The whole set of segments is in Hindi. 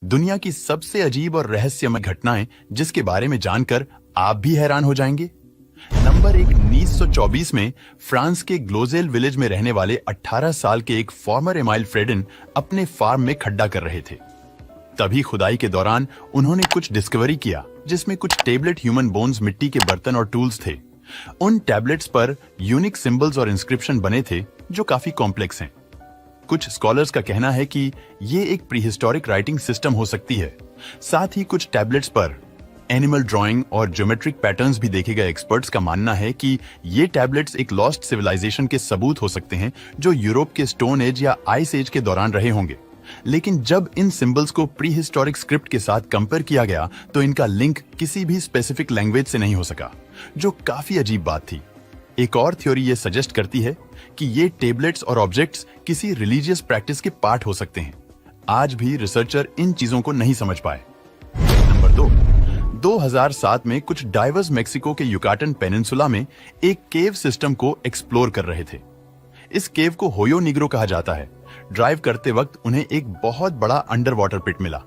दुनिया की सबसे अजीब और रहस्यमय घटनाएं जिसके बारे में जानकर आप भी हैरान हो जाएंगे। नंबर 1, 1924 में फ्रांस के ग्लोजेल विलेज में रहने वाले 18 साल के एक फार्मर एमाइल फ्रेडन अपने फार्म में खड्डा कर रहे थे। तभी खुदाई के दौरान उन्होंने कुछ डिस्कवरी किया जिसमें कुछ टेबलेट ह्यूमन बोन्स, मिट्टी के बर्तन और टूल्स थे। उन टैबलेट्स पर यूनिक सिंबल्स और इंस्क्रिप्शन बने थे जो काफी कॉम्प्लेक्स हैं। कुछ स्कॉलर्स का कहना है कि ये एक प्रीहिस्टोरिक राइटिंग सिस्टम हो सकती है। साथ ही कुछ टैबलेट्स पर एनिमल ड्राइंग और ज्योमेट्रिक पैटर्न्स भी देखे गए। एक्सपर्ट्स का मानना है कि ये टैबलेट्स एक लॉस्ट सिविलाइजेशन के सबूत हो सकते हैं जो यूरोप के स्टोन एज या आइस एज के दौरान रहे होंगे। लेकिन जब इन सिंबल्स को प्रीहिस्टोरिक स्क्रिप्ट के साथ कंपेयर किया गया तो इनका लिंक किसी भी स्पेसिफिक लैंग्वेज से नहीं हो सका, जो काफी अजीब बात थी। एक और थ्योरी ये सजेस्ट करती है कि ये टेबलेट्स और ऑब्जेक्ट्स किसी रिलीजियस प्रैक्टिस के पार्ट हो सकते हैं। आज भी रिसर्चर इन चीजों को नहीं समझ पाए। नंबर 2, 2007 में कुछ डाइवर्स मेक्सिको के युकाटन पेनिनसुला में एक केव सिस्टम को एक्सप्लोर कर रहे थे। इस केव को होयो निग्रो कहा जाता है। ड्राइव करते वक्त उन्हें एक बहुत बड़ा अंडर वाटर पिट मिला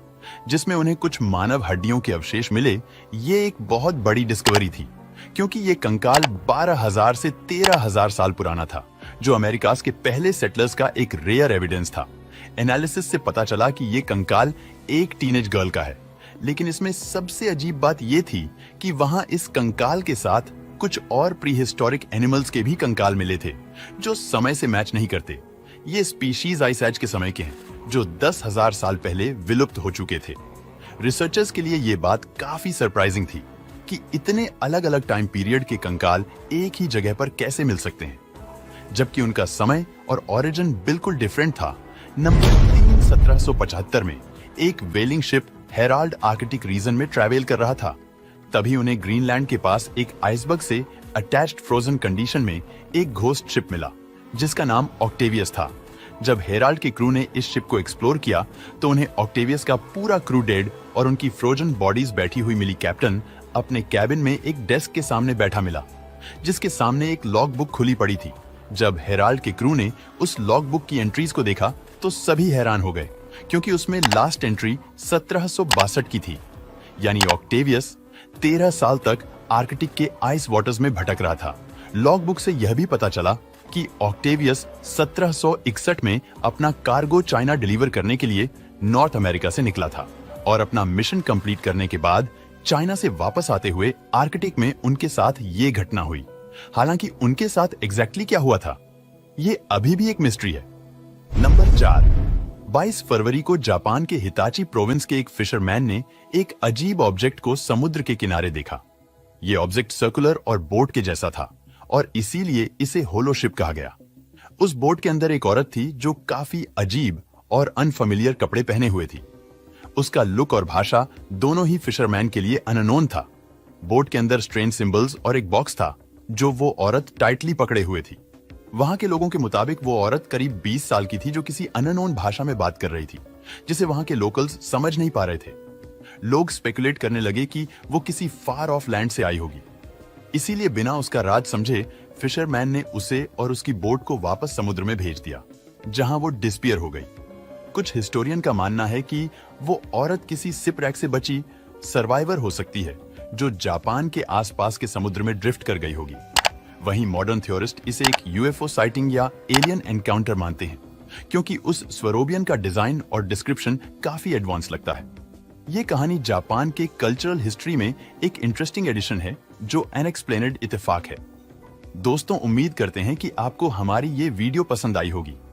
जिसमें उन्हें कुछ मानव हड्डियों के अवशेष मिले। ये एक बहुत बड़ी डिस्कवरी थी क्योंकि ये कंकाल 12,000 से 13,000 साल पुराना था, जो अमेरिकास के पहले सेटलर्स का एक रेयर एविडेंस था। एनालिसिस से पता चला कि ये कंकाल एक टीनेज गर्ल का है। लेकिन इसमें सबसे अजीब बात ये थी कि वहां इस कंकाल के साथ कुछ और प्रीहिस्टोरिक एनिमल्स के भी कंकाल मिले थे जो समय से मैच नहीं करते। ये स्पीशीज आइस एज के समय के हैं जो 10,000 साल पहले विलुप्त हो चुके थे। रिसर्चर्स के लिए ये बात काफी सरप्राइजिंग थी कि इतने अलग अलग टाइम पीरियड के कंकाल एक ही जगह पर कैसे मिल सकते हैं, जबकि उनका समय और ओरिजिन बिल्कुल डिफरेंट था। नंबर 3, 1775 में एक वेलिंग शिप हेराल्ड आर्कटिक रीजन में ट्रैवल कर रहा था। तभी उन्हें ग्रीनलैंड के पास एक आइसबर्ग से अटैच्ड फ्रोजन कंडीशन में एक घोस्ट शिप मिला जिसका नाम ऑक्टेवियस था। जब हेराल्ड के क्रू ने इस शिप को एक्सप्लोर किया तो उन्हें ऑक्टेवियस का पूरा क्रू डेड और उनकी फ्रोजन बॉडीज बैठी हुई मिली। कैप्टन अपने कैबिन में एक डेस्क के सामने बैठा मिला जिसके सामने एक लॉग बुक खुली पड़ी थी। जब हेराल्ड के क्रू ने उस लॉग बुक की एंट्रीज को देखा तो सभी हैरान हो गए क्योंकि उसमें लास्ट एंट्री 1762 की थी, यानी ऑक्टेवियस 13 साल तक आर्कटिक के आइस वाटर्स में भटक रहा था। लॉग बुक से यह भी पता चला कि ऑक्टेवियस 1761 में अपना कार्गो चाइना डिलीवर करने के लिए नॉर्थ अमेरिका से निकला था और अपना मिशन कंप्लीट करने के बाद चाइना से वापस आते हुए आर्कटिक में उनके साथ ये घटना हुई। हालांकि उनके साथ एग्जैक्टली क्या हुआ था ये अभी भी एक मिस्ट्री है। नंबर 4, 22 फरवरी को जापान के हिताची प्रोविंस के एक फिशरमैन ने एक अजीब ऑब्जेक्ट को समुद्र के किनारे देखा। यह ऑब्जेक्ट सर्कुलर और बोट के जैसा था और इसीलिए इसे होलो शिप कहा गया। उस बोट के अंदर एक औरत थी जो काफी अजीब और अनफेमिलियर कपड़े पहने हुए थी। उसका लुक और भाषा दोनों ही फिशरमैन के लिए अननोन था। बोट के अंदर स्ट्रेंज सिंबल्स और एक बॉक्स था जो वो औरत टाइटली पकड़े हुए थी। वहां के लोगों के मुताबिक वो औरत करीब 20 साल की थी जो किसी अननोन भाषा में बात कर रही थी जिसे वहां के लोकल्स समझ नहीं पा रहे थे। लोग स्पेकुलेट करने लगे कि वो किसी फार ऑफ लैंड से आई होगी। इसीलिए बिना उसका राज समझे फिशरमैन ने उसे और उसकी बोट को वापस समुद्र में भेज दिया जहां वो डिस्पियर हो गई। कुछ हिस्टोरियन का मानना है कि वो औरत किसी शिपरैक से बची सर्वाइवर हो सकती है जो जापान के आसपास के समुद्र में ड्रिफ्ट कर गई होगी। वहीं मॉडर्न थ्योरिस्ट इसे एक यूएफओ साइटिंग या एलियन एनकाउंटर मानते हैं क्योंकि उस स्वरोबियन का डिजाइन और डिस्क्रिप्शन काफी एडवांस लगता है। ये कहानी जापान के कल्चरल हिस्ट्री में एक इंटरेस्टिंग एडिशन है जो अनएक्सप्लेनेड इत्तेफाक है। दोस्तों, उम्मीद करते हैं कि आपको हमारी ये वीडियो पसंद आई होगी।